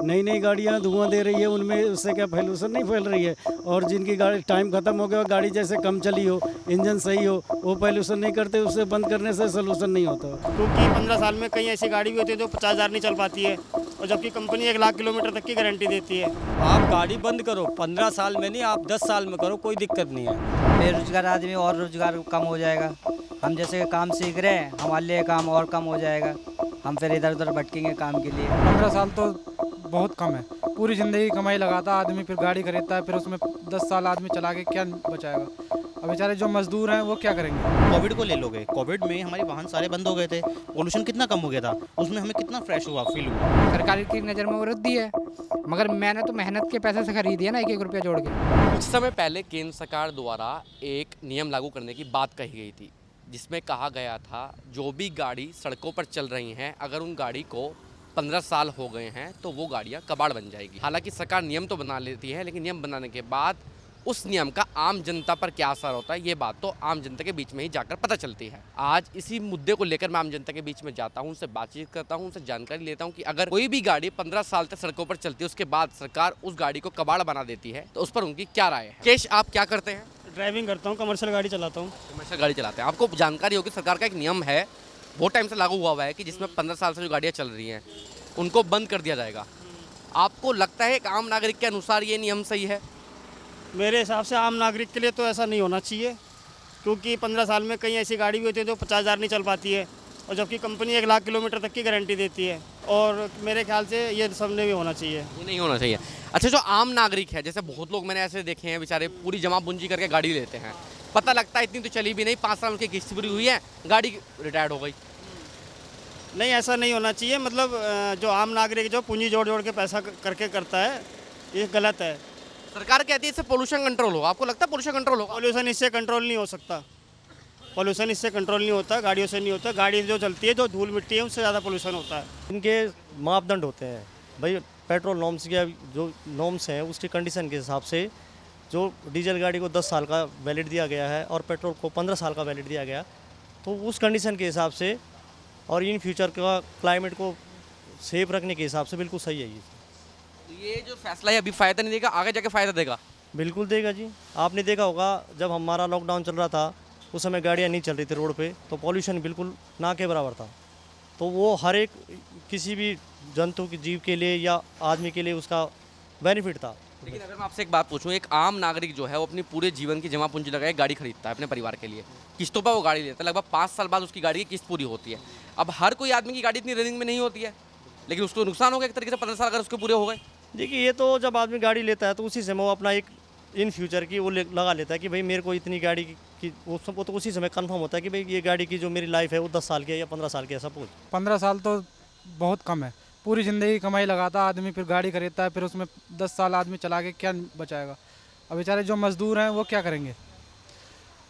नई नई गाड़ियाँ धुआं दे रही है, उनमें उससे क्या पोल्यूशन नहीं फैल रही है। और जिनकी गाड़ी टाइम ख़त्म हो गया, गाड़ी जैसे कम चली हो, इंजन सही हो, वो पोल्यूशन नहीं करते, उससे बंद करने से सोल्यूशन नहीं होता। क्योंकि 15 साल में कई ऐसी गाड़ी भी होती है जो 50,000 नहीं चल पाती है, और जबकि कंपनी 1 लाख किलोमीटर तक की गारंटी देती है। आप गाड़ी बंद करो, 15 साल में नहीं, आप 10 साल में करो, कोई दिक्कत नहीं है। बेरोजगार आदमी और रोजगार कम हो जाएगा। हम जैसे काम सीख रहे हैं, हमारे लिए काम और कम हो जाएगा। हम फिर इधर उधर भटकेंगे काम के लिए। 15 साल तो बहुत कम है। पूरी ज़िंदगी कमाई लगाता आदमी, फिर गाड़ी खरीदता है, फिर उसमें 10 साल आदमी चला के क्या बचाएगा। अब बेचारे जो मजदूर हैं वो क्या करेंगे। कोविड को ले लोगे, कोविड में हमारे वाहन सारे बंद हो गए थे, पोल्यूशन कितना कम हो गया था, उसमें हमें कितना फ्रेश हुआ फील हुआ। सरकार की नज़र में वृद्धि है, मगर मैंने तो मेहनत के पैसे से खरीदी है ना, एक एक रुपया जोड़ के। कुछ समय पहले केंद्र सरकार द्वारा एक नियम लागू करने की बात कही गई थी, जिसमें कहा गया था जो भी गाड़ी सड़कों पर चल रही हैं, अगर उन गाड़ी को 15 साल हो गए हैं तो वो गाड़ियां कबाड़ बन जाएगी। हालांकि सरकार नियम तो बना लेती है, लेकिन नियम बनाने के बाद उस नियम का आम जनता पर क्या असर होता है, ये बात तो आम जनता के बीच में ही जाकर पता चलती है। आज इसी मुद्दे को लेकर मैं आम जनता के बीच में जाता हूँ, उनसे बातचीत करता हूँ, उनसे जानकारी लेता हूँ कि अगर कोई भी गाड़ी 15 साल तक सड़कों पर चलती है, उसके बाद सरकार उस गाड़ी को कबाड़ बना देती है, तो उस पर उनकी क्या राय है। केश, आप क्या करते हैं? ड्राइविंग करता हूँ, कमर्शियल गाड़ी चलाता हूँ। कमर्शियल गाड़ी चलाते हैं। आपको जानकारी होगी सरकार का एक नियम है, बहुत टाइम से लागू हुआ है, कि जिसमें 15 साल से जो गाड़ियाँ चल रही हैं उनको बंद कर दिया जाएगा। आपको लगता है एक आम नागरिक के अनुसार ये नियम सही है? मेरे हिसाब से आम नागरिक के लिए तो ऐसा नहीं होना चाहिए, क्योंकि 15 साल में कई ऐसी गाड़ी भी होती है जो 50,000 नहीं चल पाती है, और जबकि कंपनी 1 लाख किलोमीटर तक की गारंटी देती है। और मेरे ख्याल से ये सब में भी होना चाहिए। ये नहीं होना चाहिए। अच्छा, जो आम नागरिक है, जैसे बहुत लोग मैंने ऐसे देखे हैं, बेचारे पूरी जमा पूंजी करके गाड़ी लेते हैं, पता लगता है इतनी तो चली भी नहीं, 5 साल उनकी किस्त पूरी हुई है, गाड़ी रिटायर्ड हो गई। नहीं, ऐसा नहीं होना चाहिए। मतलब जो आम नागरिक जो पूंजी जोड़ जोड़ के पैसा करके करता है, ये गलत है। सरकार कहती है इससे पोल्यूशन कंट्रोल होगा, आपको लगता है पोल्यूशन कंट्रोल होगा? पॉल्यूशन इससे कंट्रोल नहीं हो सकता। पॉल्यूशन इससे कंट्रोल नहीं होता, गाड़ियों से नहीं होता। गाड़ी जो चलती है, जो धूल मिट्टी है, उससे ज़्यादा पॉल्यूशन होता है। इनके मापदंड होते हैं भाई, पेट्रोल नॉर्म्स के जो नॉर्म्स हैं उसकी कंडीशन के हिसाब से जो डीजल गाड़ी को 10 साल का वैलिड दिया गया है और पेट्रोल को 15 साल का वैलिड दिया गया, तो उस कंडीशन के हिसाब से और इन फ्यूचर का क्लाइमेट को सेफ रखने के हिसाब से बिल्कुल सही है ये। तो ये जो फैसला है अभी फ़ायदा नहीं देगा, आगे जाके फ़ायदा देगा? बिल्कुल देगा जी। आपने देखा होगा जब हमारा लॉकडाउन चल रहा था, उस समय गाड़ियाँ नहीं चल रही थी रोड पे, तो पॉल्यूशन बिल्कुल ना के बराबर था। तो वो हर एक किसी भी जंतु की जीव के लिए या आदमी के लिए उसका बेनिफिट था। लेकिन अगर मैं आपसे एक बात पूछूं, एक आम नागरिक जो है वो अपनी पूरे जीवन की जमा पूंजी लगाए गाड़ी खरीदता है अपने परिवार के लिए, किस्तों पर वो गाड़ी लेता है, लगभग 5 साल बाद उसकी गाड़ी की किस्त पूरी होती है। अब हर कोई आदमी की गाड़ी इतनी रनिंग में नहीं होती है, लेकिन उसको नुकसान हो गया एक तरीके से, 15 साल अगर उसके पूरे हो गए। देखिए, ये तो जब आदमी गाड़ी लेता है तो उसी समय वो अपना एक इन फ्यूचर की वो लगा लेता है कि भाई मेरे को इतनी गाड़ी की वो तो उसी समय कंफर्म होता है कि भाई ये गाड़ी की जो मेरी लाइफ है वो 10 साल की है या 15 साल की है सपोज। 15 साल तो बहुत कम है। पूरी ज़िंदगी कमाई लगाता आदमी, फिर गाड़ी खरीदता है, फिर उसमें 10 साल आदमी चला के क्या बचाएगा। अब बेचारे जो मजदूर हैं वो क्या करेंगे।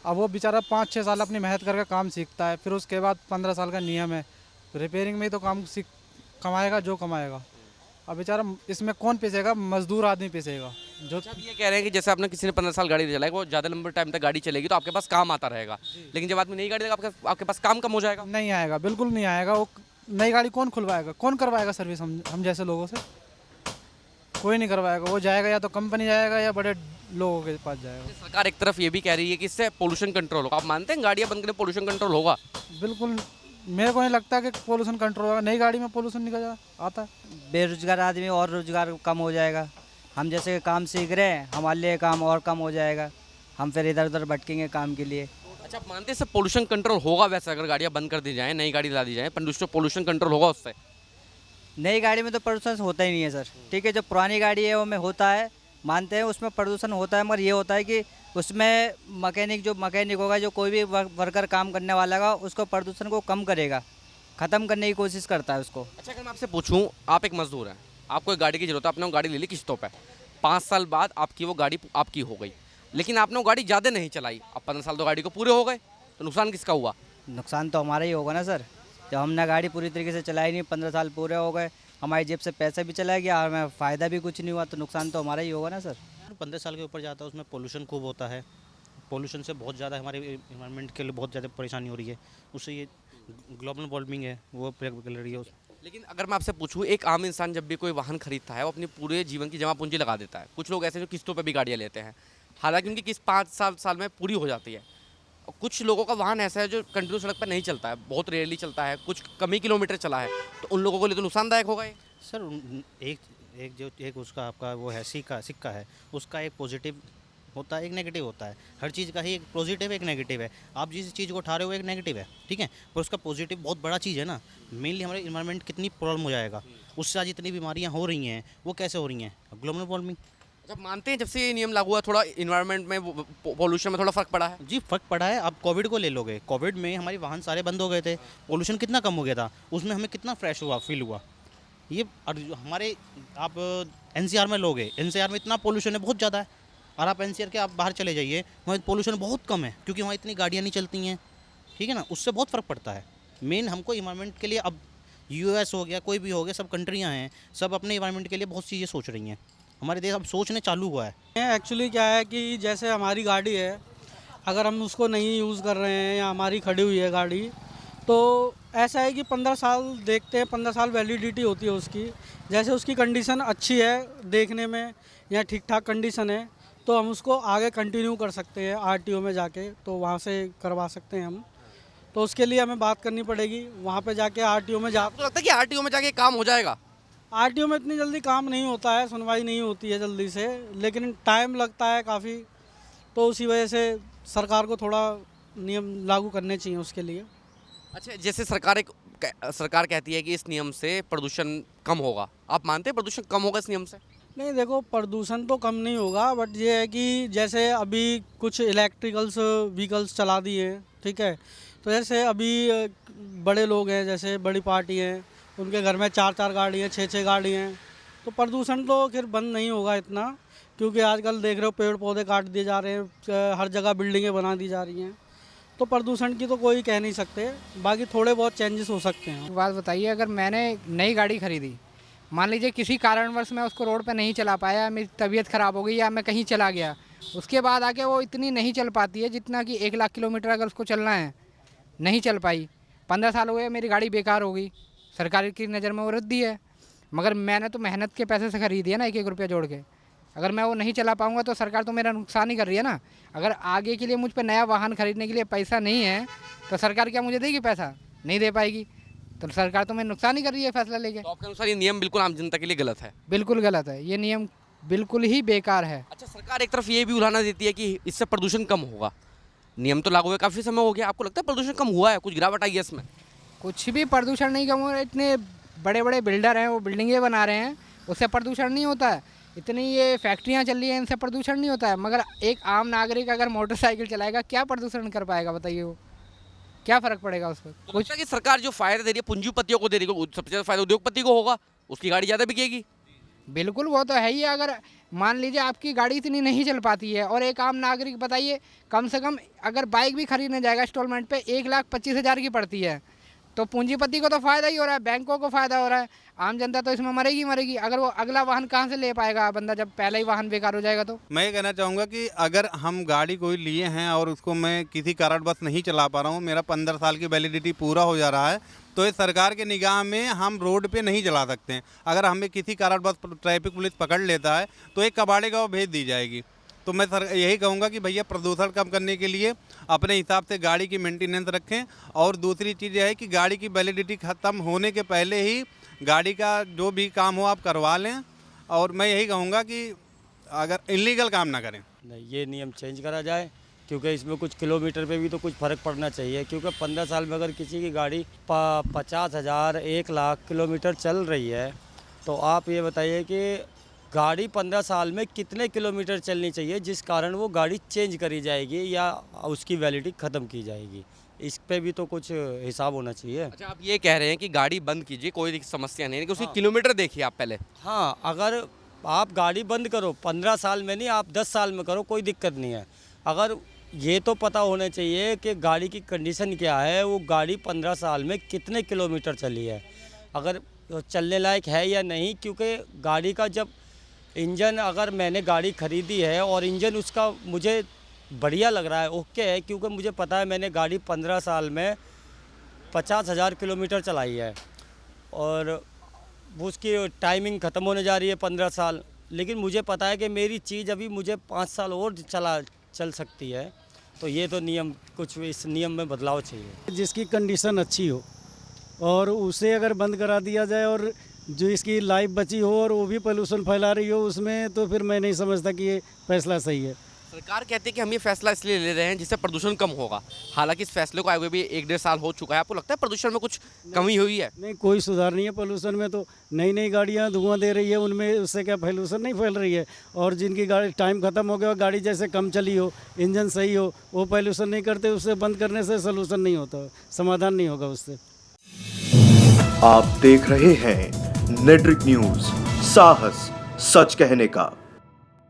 अब वो बेचारा 5-6 साल अपनी मेहनत करके काम सीखता है, फिर उसके बाद 15 साल का नियम है, रिपेयरिंग में ही तो काम सीख कमाएगा जो कमाएगा। अब बेचारा इसमें कौन पिसेगा, मजदूर आदमी पिसेगा। जो ये कह रहे हैं कि जैसे आपने किसी ने 15 साल गाड़ी चलाई, वो ज़्यादा लंबे टाइम तक गाड़ी चलेगी तो आपके पास काम आता रहेगा, लेकिन जब आदमी नई गाड़ी लेगा आपके पास काम कम हो जाएगा। नहीं आएगा, बिल्कुल नहीं आएगा। वो नई गाड़ी कौन खुलवाएगा, कौन करवाएगा सर्विस हम जैसे लोगों से? कोई नहीं करवाएगा। वो जाएगा या तो कंपनी जाएगा या बड़े लोगों के पास जाएगा। सरकार एक तरफ ये भी कह रही है कि इससे पोल्यूशन कंट्रोल होगा। आप मानते हैं गाड़ियाँ बंद करें पोल्यूशन कंट्रोल होगा? बिल्कुल, मेरे को नहीं लगता कि पोल्यूशन कंट्रोल होगा। नई गाड़ी में पोल्यूशन निकल आता है। बेरोजगार आदमी और रोजगार कम हो जाएगा। हम जैसे काम सीख रहे हैं, हमारे लिए काम और कम हो जाएगा। हम फिर इधर उधर भटकेंगे काम के लिए। अच्छा, आप मानते हैं इससे पोल्यूशन कंट्रोल होगा? वैसे अगर गाड़ियाँ बंद कर दी जाएँ, नई गाड़ी ला दी जाए, पोल्यूशन कंट्रोल होगा उससे? नई गाड़ी में तो प्रदूषण होता ही नहीं है सर। ठीक है, जो पुरानी गाड़ी है वो में होता है, मानते हैं उसमें प्रदूषण होता है, मगर ये होता है कि उसमें मैकेनिक होगा, जो कोई भी वर्कर काम करने वाला होगा, उसको प्रदूषण को कम करेगा, ख़त्म करने की कोशिश करता है उसको। अच्छा, अगर मैं आपसे पूछूं, आप एक मजदूर हैं, आपको एक गाड़ी की जरूरत है, आपने वो गाड़ी ले ली किस्तों पे, 5 साल बाद आपकी वो गाड़ी आपकी हो गई, लेकिन आपने वो गाड़ी ज़्यादा नहीं चलाई, अब 15 साल तो गाड़ी को पूरे हो गए, तो नुकसान किसका हुआ? नुकसान तो हमारा ही होगा ना सर। जब हमने गाड़ी पूरी तरीके से चलाई नहीं, 15 साल पूरे हो गए, हमारी जेब से पैसा भी चला गया और हमें फ़ायदा भी कुछ नहीं हुआ, तो नुकसान तो हमारा ही होगा ना सर। 15 साल के ऊपर जाता है उसमें पोल्यूशन खूब होता है। पोल्यूशन से बहुत ज़्यादा हमारे इन्वायरमेंट के लिए बहुत ज़्यादा परेशानी हो रही है। उससे ये ग्लोबल वार्मिंग है वो कर रही है। लेकिन अगर मैं आपसे पूछूं, एक आम इंसान जब भी कोई वाहन खरीदता है वो अपने पूरे जीवन की जमा पूंजी लगा देता है। कुछ लोग ऐसे जो किस्तों पे भी गाड़ियाँ लेते हैं, हालांकि उनकी किस्त 5 साल में पूरी हो जाती है। और कुछ लोगों का वाहन ऐसा है जो कंटिन्यू सड़क पर नहीं चलता है, बहुत रेयरली चलता है, कुछ कम ही किलोमीटर चला है, तो उन लोगों के लिए तो नुकसानदायक होगा ये। सर एक उसका आपका वो है सिक्का है, उसका एक पॉजिटिव होता है, एक नेगेटिव होता है। हर चीज़ का ही एक पॉजिटिव एक नेगेटिव है। आप जिस चीज़ को उठा रहे हो एक नेगेटिव है, ठीक है, पर उसका पॉजिटिव बहुत बड़ा चीज़ है ना। मेनली हमारे इन्वायरमेंट कितनी प्रॉब्लम हो जाएगा, उससे आज इतनी बीमारियाँ हो रही हैं, वो कैसे हो रही हैं? Global warming. जब मानते हैं जब से ये नियम लागू हुआ थोड़ा इन्वायरमेंट में पॉल्यूशन में थोड़ा फ़र्क पड़ा है। जी फ़र्क पड़ा है। आप कोविड को ले लोगे, कोविड में हमारे वाहन सारे बंद हो गए थे, पोल्यूशन कितना कम हो गया था, उसमें हमें कितना फ्रेश हुआ फील हुआ। ये हमारे आप एनसीआर में लोगे, एनसीआर में इतना पोल्यूशन है, बहुत ज़्यादा है। और आप एनसीआर के आप बाहर चले जाइए, वहाँ पोल्यूशन बहुत कम है, क्योंकि वहाँ इतनी गाड़ियाँ नहीं चलती हैं, ठीक है ना। उससे बहुत फ़र्क पड़ता है। मेन हमको इन्वायरमेंट के लिए, अब यूएस हो गया, कोई भी हो गया, सब कंट्रियाँ हैं, सब अपने इन्वायरमेंट के लिए बहुत चीज़ें सोच रही हैं। हमारे देश अब सोचने चालू हुआ है। एक्चुअली क्या है कि जैसे हमारी गाड़ी है, अगर हम उसको नहीं यूज़ कर रहे हैं या हमारी खड़ी हुई है गाड़ी, तो ऐसा है कि 15 साल देखते हैं, 15 साल वैलिडिटी होती है उसकी। जैसे उसकी कंडीशन अच्छी है देखने में या ठीक ठाक कंडीशन है, तो हम उसको आगे कंटिन्यू कर सकते हैं आरटीओ में जाके, तो वहाँ से करवा सकते हैं हम। तो उसके लिए हमें बात करनी पड़ेगी, वहाँ पे जाके आरटीओ में जा। तो लगता है कि आरटीओ में जाके काम हो जाएगा? आरटीओ में इतनी जल्दी काम नहीं होता है, सुनवाई नहीं होती है जल्दी से, लेकिन टाइम लगता है काफ़ी। तो उसी वजह से सरकार को थोड़ा नियम लागू करने चाहिए उसके लिए। अच्छा, जैसे सरकार कहती है कि इस नियम से प्रदूषण कम होगा, आप मानते हैं प्रदूषण कम होगा इस नियम से? नहीं, देखो प्रदूषण तो कम नहीं होगा, बट ये है कि जैसे अभी कुछ इलेक्ट्रिकल्स व्हीकल्स चला दिए हैं, ठीक है, तो जैसे अभी बड़े लोग हैं, जैसे बड़ी पार्टी हैं, उनके घर में 4-4 गाड़ी हैं, 6-6 गाड़ी हैं, तो प्रदूषण तो फिर बंद नहीं होगा इतना, क्योंकि आजकल देख रहे हो पेड़ पौधे काट दिए जा रहे हैं, हर जगह बिल्डिंगें बना दी जा रही हैं, तो प्रदूषण की तो कोई कह नहीं सकते। बाकी थोड़े बहुत चेंजेस हो सकते हैं। एक बात बताइए, अगर मैंने नई गाड़ी खरीदी, मान लीजिए किसी कारणवश मैं उसको रोड पे नहीं चला पाया, मेरी तबीयत ख़राब हो गई या मैं कहीं चला गया, उसके बाद आके वो इतनी नहीं चल पाती है जितना कि 1 लाख किलोमीटर अगर उसको चलना है, नहीं चल पाई, 15 साल हुए, मेरी गाड़ी बेकार हो गई, सरकार की नज़र में वो रद्दी है। मगर मैंने तो मेहनत के पैसे से खरीदी है ना, 1-1 रुपया जोड़ के। अगर मैं वो नहीं चला पाऊँगा तो सरकार तो मेरा नुकसान ही कर रही है ना। अगर आगे के लिए मुझ पर नया वाहन खरीदने के लिए पैसा नहीं है, तो सरकार क्या मुझे देगी पैसा? नहीं दे पाएगी, तो सरकार तो मैं नुकसान ही कर रही है फैसला लेके। तो आपके अनुसार ये नियम बिल्कुल आम जनता के लिए गलत है? बिल्कुल गलत है, ये नियम बिल्कुल ही बेकार है। अच्छा, सरकार एक तरफ ये भी उलाहना देती है कि इससे प्रदूषण कम होगा, नियम तो लागू हुए काफ़ी समय हो गया, आपको लगता है प्रदूषण कम हुआ है, कुछ गिरावट आई है इसमें? कुछ भी प्रदूषण नहीं कम हो रहा है। इतने बड़े बड़े बिल्डर हैं, वो बिल्डिंगें बना रहे हैं, उससे प्रदूषण नहीं होता है। इतनी ये फैक्ट्रियाँ चल रही हैं, इनसे प्रदूषण नहीं होता है। मगर एक आम नागरिक अगर मोटरसाइकिल चलाएगा, क्या प्रदूषण कर पाएगा बताइए? वो क्या फ़र्क पड़ेगा उस पर? कुछ कि सरकार जो फ़ायदा दे रही है पूंजीपतियों को दे रही है, सबसे ज़्यादा फ़ायदा उद्योगपति को होगा, उसकी गाड़ी ज़्यादा बिकेगी। बिल्कुल, वो तो है ही। अगर मान लीजिए आपकी गाड़ी इतनी नहीं चल पाती है और एक आम नागरिक बताइए, कम से कम अगर बाइक भी खरीदने जाएगा इंस्टॉलमेंट पे 1,25,000 की पड़ती है, तो पूंजीपति को तो फ़ायदा ही हो रहा है, बैंकों को फ़ायदा हो रहा है, आम जनता तो इसमें मरेगी मरेगी। अगर वो अगला वाहन कहाँ से ले पाएगा बंदा, जब पहला ही वाहन बेकार हो जाएगा? तो मैं ये कहना चाहूँगा कि अगर हम गाड़ी कोई लिए हैं और उसको मैं किसी कारणवश नहीं चला पा रहा हूँ, मेरा 15 साल की वैलिडिटी पूरा हो जा रहा है, तो ये सरकार के निगाह में हम रोड पे नहीं चला सकते हैं। अगर हमें किसी कारणवश ट्रैफिक पुलिस पकड़ लेता है तो एक कबाड़े का भेज दी जाएगी। तो मैं यही कहूँगा कि भैया प्रदूषण कम करने के लिए अपने हिसाब से गाड़ी की मेंटेनेंस रखें। और दूसरी चीज़ यह है कि गाड़ी की वैलिडिटी ख़त्म होने के पहले ही गाड़ी का जो भी काम हो आप करवा लें। और मैं यही कहूँगा कि अगर इलीगल काम ना करें। नहीं, ये नियम चेंज करा जाए, क्योंकि इसमें कुछ किलोमीटर पे भी तो कुछ फ़र्क पड़ना चाहिए। क्योंकि 15 साल में अगर किसी की गाड़ी 50,000 1 लाख किलोमीटर चल रही है, तो आप ये बताइए कि गाड़ी 15 साल में कितने किलोमीटर चलनी चाहिए जिस कारण वो गाड़ी चेंज करी जाएगी या उसकी वैलिडिटी ख़त्म की जाएगी? इस पे भी तो कुछ हिसाब होना चाहिए। अच्छा, आप ये कह रहे हैं कि गाड़ी बंद कीजिए, कोई समस्या नहीं है, लेकिन उसकी किलोमीटर देखिए आप पहले। हाँ, अगर आप गाड़ी बंद करो 15 साल में नहीं, आप 10 साल में करो, कोई दिक्कत नहीं है। अगर ये तो पता होना चाहिए कि गाड़ी की कंडीशन क्या है, वो गाड़ी 15 साल में कितने किलोमीटर चली है, अगर चलने लायक है या नहीं। क्योंकि गाड़ी का जब इंजन, अगर मैंने गाड़ी ख़रीदी है और इंजन उसका मुझे बढ़िया लग रहा है, ओके है, क्योंकि मुझे पता है मैंने गाड़ी 15 साल में 50,000 किलोमीटर चलाई है, और वो उसकी टाइमिंग ख़त्म होने जा रही है 15 साल, लेकिन मुझे पता है कि मेरी चीज़ अभी मुझे 5 साल और चल सकती है। तो ये तो नियम, कुछ इस नियम में बदलाव चाहिए। जिसकी कंडीशन अच्छी हो और उसे अगर बंद करा दिया जाए और जो इसकी लाइफ बची हो और वो भी पोल्यूशन फैला रही हो उसमें, तो फिर मैं नहीं समझता कि ये फैसला सही है। सरकार कहती है कि हम ये फैसला इसलिए ले रहे हैं जिससे प्रदूषण कम होगा। हालांकि इस फैसले को आए हुए भी 1-1.5 साल हो चुका है। आपको लगता है प्रदूषण में कुछ कमी हुई है? नहीं, कोई सुधार नहीं है पोल्यूशन में। तो नई नई गाड़ियाँ धुआं दे रही है, उनमें उससे क्या पोल्यूशन नहीं फैल रही है। और जिनकी गाड़ी टाइम ख़त्म हो गया, गाड़ी जैसे कम चली हो, इंजन सही हो, वो पोल्यूशन नहीं करते, उससे बंद करने से सोल्यूशन नहीं होता, समाधान नहीं होगा उससे। आप देख रहे हैं नेट्रिक न्यूज, साहस सच कहने का।